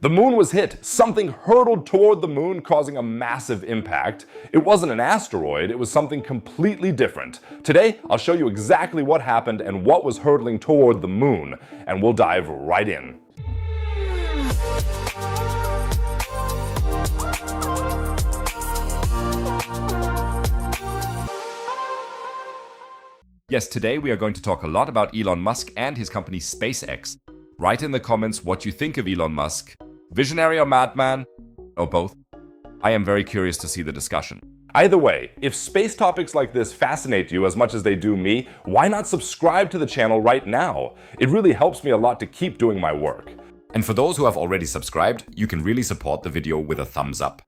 The moon was hit. Something hurtled toward the moon, causing a massive impact. It wasn't an asteroid, it was something completely different. Today, I'll show you exactly what happened and what was hurtling toward the moon, and we'll dive right in. Yes, today we are going to talk a lot about Elon Musk and his company SpaceX. Write in the comments what you think of Elon Musk. Visionary or madman? Or both? I am very curious to see the discussion. Either way, if space topics like this fascinate you as much as they do me, why not subscribe to the channel right now? It really helps me a lot to keep doing my work. And for those who have already subscribed, you can really support the video with a thumbs up.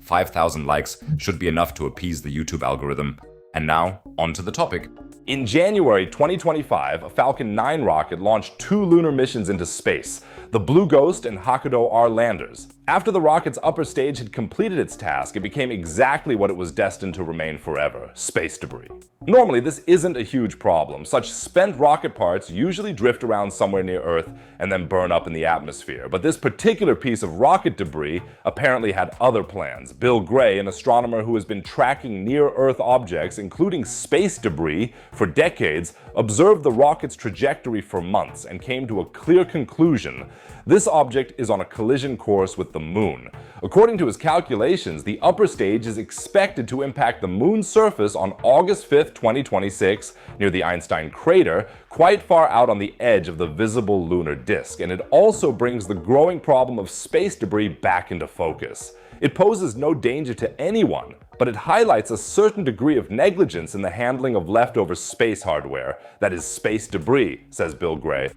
5,000 likes should be enough to appease the YouTube algorithm. And now, on to the topic. In January 2025, a Falcon 9 rocket launched 2 lunar missions into space, the Blue Ghost and Hakudo R landers. After the rocket's upper stage had completed its task, it became exactly what it was destined to remain forever: space debris. Normally, this isn't a huge problem. Such spent rocket parts usually drift around somewhere near Earth and then burn up in the atmosphere. But this particular piece of rocket debris apparently had other plans. Bill Gray, an astronomer who has been tracking near-Earth objects, including space debris, for decades, observed the rocket's trajectory for months and came to a clear conclusion. This object is on a collision course with the moon. According to his calculations, the upper stage is expected to impact the moon's surface on August 5th, 2026, near the Einstein Crater, quite far out on the edge of the visible lunar disk, and it also brings the growing problem of space debris back into focus. It poses no danger to anyone, but it highlights a certain degree of negligence in the handling of leftover space hardware, that is space debris, says Bill Gray.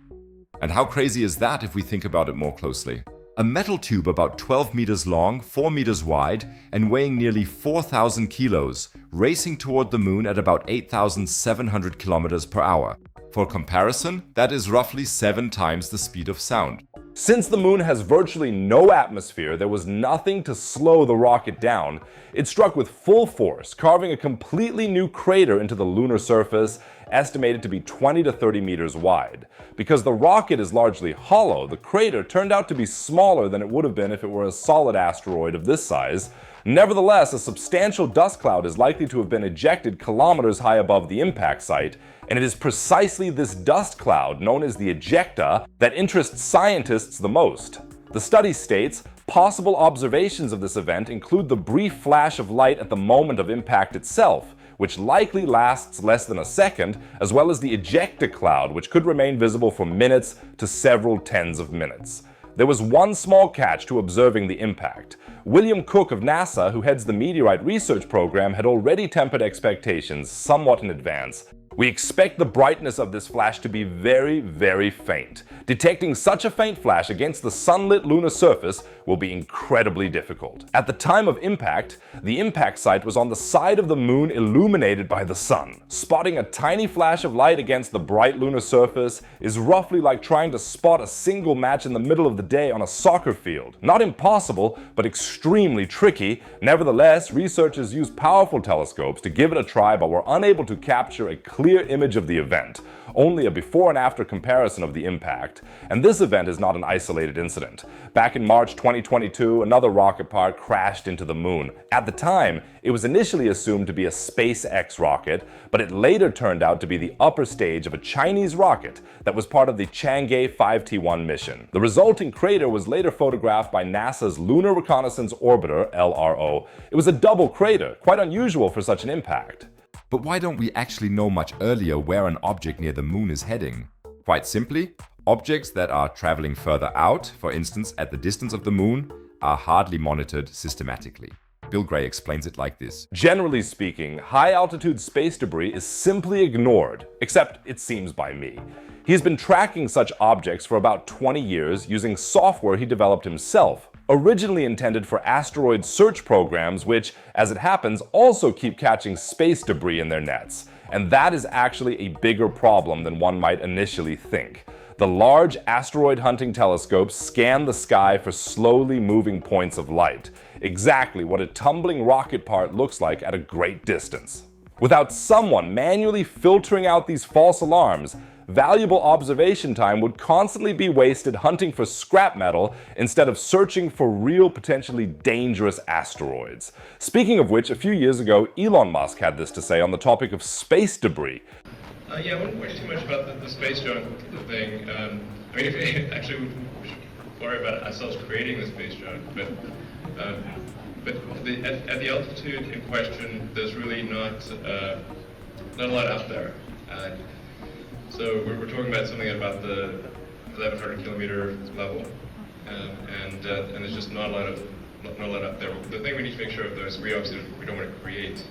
And how crazy is that if we think about it more closely? A metal tube about 12 meters long, 4 meters wide, and weighing nearly 4,000 kilos, racing toward the moon at about 8,700 kilometers per hour. For comparison, that is roughly 7 times the speed of sound. Since the moon has virtually no atmosphere, there was nothing to slow the rocket down. It struck with full force, carving a completely new crater into the lunar surface, estimated to be 20 to 30 meters wide. Because the rocket is largely hollow, the crater turned out to be smaller than it would have been if it were a solid asteroid of this size. Nevertheless, a substantial dust cloud is likely to have been ejected kilometers high above the impact site, and it is precisely this dust cloud, known as the ejecta, that interests scientists the most. The study states, possible observations of this event include the brief flash of light at the moment of impact itself, which likely lasts less than a second, as well as the ejecta cloud, which could remain visible for minutes to several tens of minutes. There was one small catch to observing the impact. William Cook of NASA, who heads the meteorite research program, had already tempered expectations somewhat in advance. We expect the brightness of this flash to be very, very faint. Detecting such a faint flash against the sunlit lunar surface will be incredibly difficult. At the time of impact, the impact site was on the side of the moon illuminated by the sun. Spotting a tiny flash of light against the bright lunar surface is roughly like trying to spot a single match in the middle of the day on a soccer field. Not impossible, but extremely tricky. Nevertheless, researchers used powerful telescopes to give it a try, but were unable to capture a clear image of the event, only a before and after comparison of the impact. And this event is not an isolated incident. Back in March 2022, another rocket part crashed into the moon. At the time, it was initially assumed to be a SpaceX rocket, but it later turned out to be the upper stage of a Chinese rocket that was part of the Chang'e 5T1 mission. The resulting crater was later photographed by NASA's Lunar Reconnaissance Orbiter, LRO. It was a double crater, quite unusual for such an impact. But why don't we actually know much earlier where an object near the moon is heading? Quite simply, objects that are traveling further out, for instance at the distance of the moon, are hardly monitored systematically. Bill Gray explains it like this. Generally speaking, high-altitude space debris is simply ignored, except it seems by me. He's been tracking such objects for about 20 years using software he developed himself, originally intended for asteroid search programs which, as it happens, also keep catching space debris in their nets. And that is actually a bigger problem than one might initially think. The large asteroid hunting telescopes scan the sky for slowly moving points of light, exactly what a tumbling rocket part looks like at a great distance. Without someone manually filtering out these false alarms, valuable observation time would constantly be wasted hunting for scrap metal instead of searching for real, potentially dangerous asteroids. Speaking of which, a few years ago, Elon Musk had this to say on the topic of space debris. Yeah, I wouldn't worry too much about the space junk thing. I mean, actually, we should worry about ourselves creating the space junk, but at the altitude in question, there's really not a lot out there. So we're talking about something at about the 1,100 kilometer level, and there's just not a lot up there. The thing we need to make sure of though is we obviously don't want to create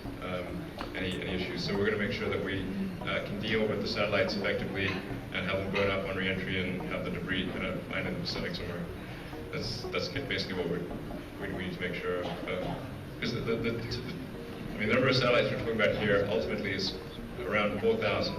any issues. So we're going to make sure that we can deal with the satellites effectively and have them burn up on re-entry and have the debris kind of find in the Pacific somewhere. That's basically what we need to make sure of. Because the number of satellites we're talking about here ultimately is around 4,000.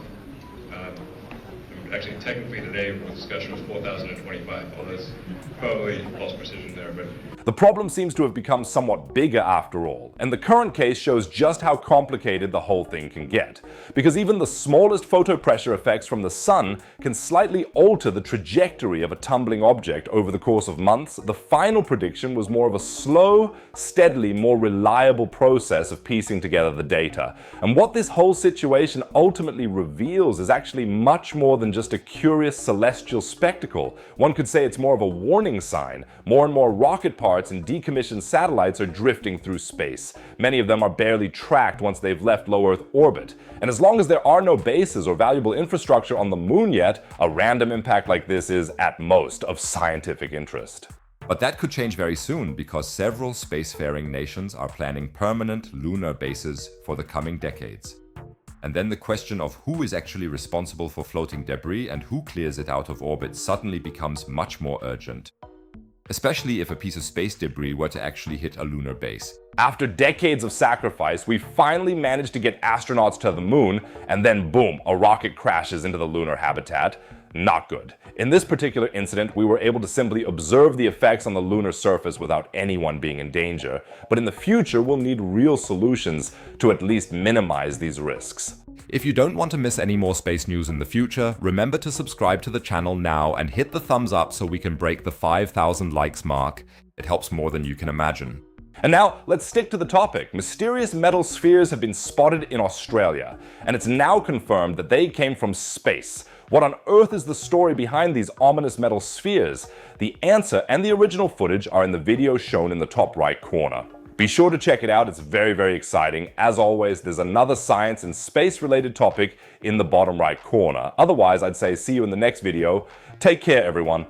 Actually, technically today, the discussion was 4,025, although there's probably false precision there. But the problem seems to have become somewhat bigger after all, and the current case shows just how complicated the whole thing can get. Because even the smallest photopressure effects from the sun can slightly alter the trajectory of a tumbling object over the course of months. The final prediction was more of a slow, steadily more reliable process of piecing together the data. And what this whole situation ultimately reveals is actually much more than just a curious celestial spectacle. One could say it's more of a warning sign. More and more rocket parts and decommissioned satellites are drifting through space. Many of them are barely tracked once they've left low Earth orbit. And as long as there are no bases or valuable infrastructure on the moon yet, a random impact like this is, at most, of scientific interest. But that could change very soon because several spacefaring nations are planning permanent lunar bases for the coming decades. And then the question of who is actually responsible for floating debris and who clears it out of orbit suddenly becomes much more urgent. Especially if a piece of space debris were to actually hit a lunar base. After decades of sacrifice, we finally managed to get astronauts to the moon, and then boom, a rocket crashes into the lunar habitat. Not good. In this particular incident, we were able to simply observe the effects on the lunar surface without anyone being in danger. But in the future, we'll need real solutions to at least minimize these risks. If you don't want to miss any more space news in the future, remember to subscribe to the channel now and hit the thumbs up so we can break the 5,000 likes mark. It helps more than you can imagine. And now, let's stick to the topic. Mysterious metal spheres have been spotted in Australia, and it's now confirmed that they came from space. What on earth is the story behind these ominous metal spheres? The answer and the original footage are in the video shown in the top right corner. Be sure to check it out, it's very, very exciting. As always, there's another science and space-related topic in the bottom right corner. Otherwise, I'd say see you in the next video. Take care, everyone.